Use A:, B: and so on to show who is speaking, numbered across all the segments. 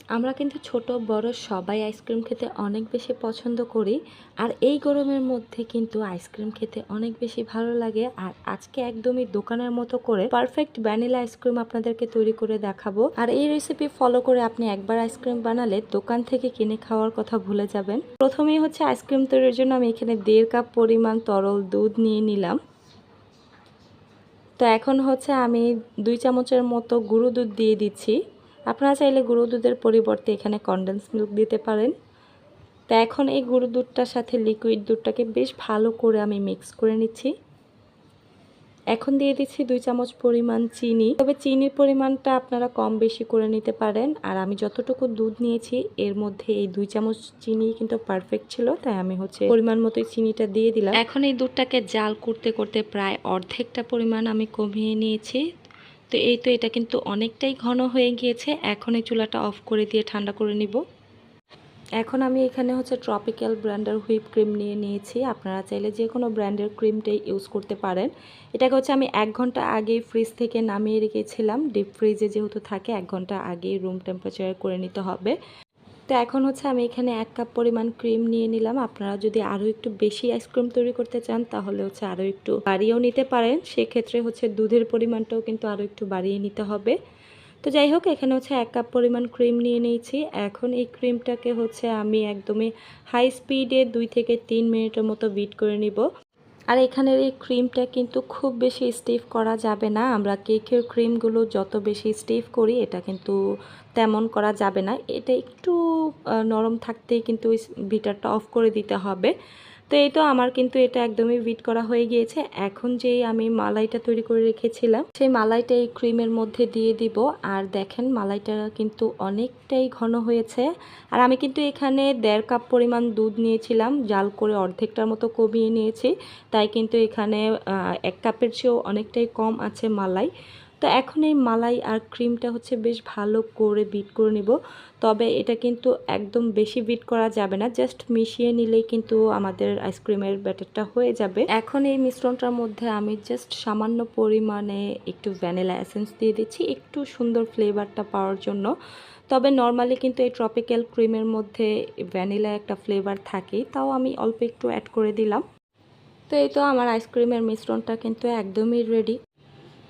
A: আমরা কিন্তু ছোট বড় সবাই আইসক্রিম খেতে অনেক বেশি পছন্দ করি। আর এই গরমের মধ্যে কিন্তু আইসক্রিম খেতে অনেক বেশি ভালো লাগে। আর আজকে একদমই দোকানের মতো করে পারফেক্ট ভ্যানিলা আইসক্রিম আপনাদেরকে তৈরি করে দেখাবো। আর এই রেসিপি ফলো করে আপনি একবার আইসক্রিম বানালে দোকান থেকে কিনে খাওয়ার কথা ভুলে যাবেন। প্রথমেই হচ্ছে আইসক্রিম তৈরির জন্য আমি এখানে 1.5 কাপ পরিমাণ তরল দুধ নিয়ে নিলাম। তো এখন হচ্ছে আমি 2 চামচের মতো গুঁড়ো দুধ দিয়ে দিচ্ছি। আপনারা চাইলে গুঁড়ো দুধের পরিবর্তে এখানে কনডেন্স মিল্ক দিতে পারেন। তো এখন এই গুঁড়ো দুধটার সাথে লিকুইড দুধটাকে বেশ ভালো করে আমি মিক্স করে নিচ্ছি। এখন দিয়ে দিচ্ছি 2 চামচ পরিমাণ চিনি। তবে চিনির পরিমাণটা আপনারা কম বেশি করে নিতে পারেন। আর আমি যতটুকু দুধ নিয়েছি এর মধ্যে এই 2 চামচ চিনি কিন্তু পারফেক্ট ছিল, তাই আমি হচ্ছে পরিমাণ মতোই চিনিটা দিয়ে দিলাম। এখন এই দুধটাকে জাল করতে করতে প্রায় অর্ধেকটা পরিমাণ আমি কমিয়ে নিয়েছি। তো এই তো এটা কিন্তু অনেকটাই ঘন হয়ে গিয়েছে। এখন এই চুলাটা অফ করে দিয়ে ঠান্ডা করে নিব। এখন আমি এখানে হচ্ছে ট্রপিক্যাল ব্র্যান্ডের হুইপ ক্রিম নিয়ে নিয়েছি। আপনারা চাইলে যে কোনো ব্র্যান্ডের ক্রিমটাই ইউজ করতে পারেন। এটাকে হচ্ছে আমি 1 ঘন্টা আগেই ফ্রিজ থেকে নামিয়ে রেখেছিলাম। ডিপ ফ্রিজে যেহেতু থাকে 1 ঘন্টা আগেই রুম টেম্পারেচারে করে নিতে হবে। তো এখন হচ্ছে আমি এখানে 1 কাপ পরিমাণ ক্রিম নিয়ে নিলাম। আপনারা যদি আরও একটু বেশি আইসক্রিম তৈরি করতে চান তাহলে হচ্ছে আরও একটু বাড়িয়েও নিতে পারেন। সেক্ষেত্রে হচ্ছে দুধের পরিমাণটাও কিন্তু আরও একটু বাড়িয়ে নিতে হবে। তো যাই হোক, এখানে হচ্ছে 1 কাপ পরিমাণ ক্রিম নিয়ে নিয়েছি। এখন এই ক্রিমটাকে হচ্ছে আমি একদমই হাই স্পিডে 2 থেকে 3 মিনিটের মতো বিট করে নিব। আর এখানের এই ক্রিমটা কিন্তু খুব বেশি স্টিফ করা যাবে না। আমরা কেকের ক্রিমগুলো যত বেশি স্টিফ করি এটা কিন্তু তেমন করা যাবে না। এটা একটু নরম থাকতেই কিন্তু বিটারটা অফ করে দিতে হবে। তো এই তো আমার কিন্তু এটা একদমই বিট করা হয়ে গিয়েছে। এখন যেই আমি মালাইটা তৈরি করে রেখেছিলাম সেই মালাইটা এই ক্রিমের মধ্যে দিয়ে দিব। আর দেখেন মালাইটা কিন্তু অনেকটাই ঘন হয়েছে। আর আমি কিন্তু এখানে 1.5 কাপ পরিমাণ দুধ নিয়েছিলাম, জাল করে অর্ধেকটার মতো কমিয়ে নিয়েছি। তাই কিন্তু এখানে 1 কাপের চেয়েও অনেকটাই কম আছে মালাই। তো এখন এই মালাই আর ক্রিমটা হচ্ছে বেশ ভালো করে বিট করে নিব। তবে এটা কিন্তু একদম বেশি বিট করা যাবে না, জাস্ট মিশিয়ে নিলেই কিন্তু আমাদের আইসক্রিমের ব্যাটারটা হয়ে যাবে। এখন এই মিশ্রণটার মধ্যে আমি জাস্ট সামান্য পরিমাণে একটু ভ্যানিলা এসেন্স দিয়ে দিচ্ছি একটু সুন্দর ফ্লেভারটা পাওয়ার জন্য। তবে নর্মালি কিন্তু এই ট্রপিক্যাল ক্রিমের মধ্যে ভ্যানিলা একটা ফ্লেভার থাকেই, তাও আমি অল্প একটু অ্যাড করে দিলাম। তো এই তো আমার আইসক্রিমের মিশ্রণটা কিন্তু একদমই রেডি।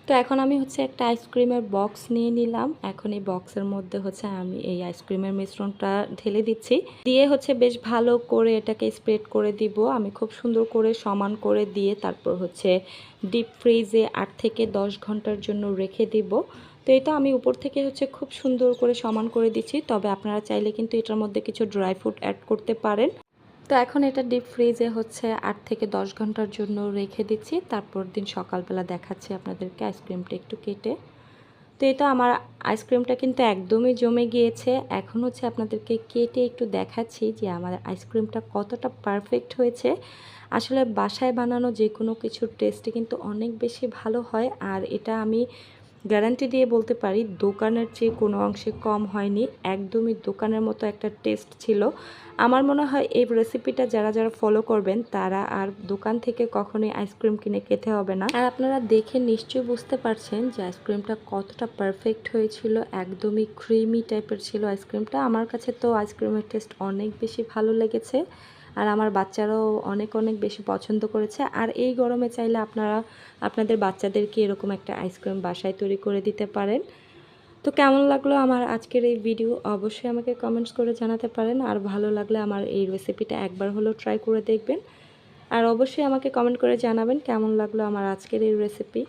A: তো এখন আমি হচ্ছে একটা আইসক্রিমের বক্স নিয়ে নিলাম। এখন এই বক্সের মধ্যে হচ্ছে আমি এই আইসক্রিমের মিশ্রণটা ঢেলে দিচ্ছি। দিয়ে হচ্ছে বেশ ভালো করে এটাকে স্প্রেড করে দিব। আমি খুব সুন্দর করে সমান করে দিয়ে তারপর হচ্ছে ডিপ ফ্রিজে 8 থেকে 10 ঘন্টার জন্য রেখে দিব। তো এটা আমি উপর থেকে হচ্ছে খুব সুন্দর করে সমান করে দিচ্ছি। তবে আপনারা চাইলে কিন্তু এটার মধ্যে কিছু ড্রাই ফ্রুট অ্যাড করতে পারেন। তো এখন এটা ডিপ ফ্রিজে হচ্ছে 8 থেকে 10 ঘন্টার জন্য রেখে দিচ্ছি। তারপর দিন সকালবেলা দেখাচ্ছি আপনাদেরকে আইসক্রিমটা একটু কেটে। তো এটা আমার আইসক্রিমটা কিন্তু একদমই জমে গিয়েছে। এখন হচ্ছে আপনাদেরকে কেটে একটু দেখাচ্ছি যে আমার আইসক্রিমটা কতটা পারফেক্ট হয়েছে। আসলে বাসায় বানানো যে কোনো কিছুর টেস্টে কিন্তু অনেক বেশি ভালো হয়। আর এটা আমি গ্যারান্টি দিয়ে বলতে পারি দোকানের চেয়ে কোনো অংশে কম হয়নি। একদমই দোকানের মতো একটা টেস্ট ছিল। আমার মনে হয় এই রেসিপিটা যারা যারা ফলো করবেন তারা আর দোকান থেকে কখনোই আইসক্রিম কিনে খেতে হবে না। আর আপনারা দেখে নিশ্চয়ই বুঝতে পারছেন যে আইসক্রিমটা কতটা পারফেক্ট হয়েছিল। একদমই ক্রিমি টাইপের ছিল আইসক্রিমটা। আমার কাছে তো আইসক্রিমের টেস্ট অনেক বেশি ভালো লেগেছে। আর আমার বাচ্চারাও অনেক অনেক বেশি পছন্দ করেছে। আর এই গরমে চাইলে আপনারা আপনাদের বাচ্চাদেরকে এরকম একটা আইসক্রিম বাসায় তৈরি করে দিতে পারেন। তো কেমন লাগলো আমার আজকের এই ভিডিও অবশ্যই আমাকে কমেন্টস করে জানাতে পারেন। আর ভালো লাগলে আমার এই রেসিপিটা একবার হলেও ট্রাই করে দেখবেন। আর অবশ্যই আমাকে কমেন্ট করে জানাবেন কেমন লাগলো আমার আজকের এই রেসিপি।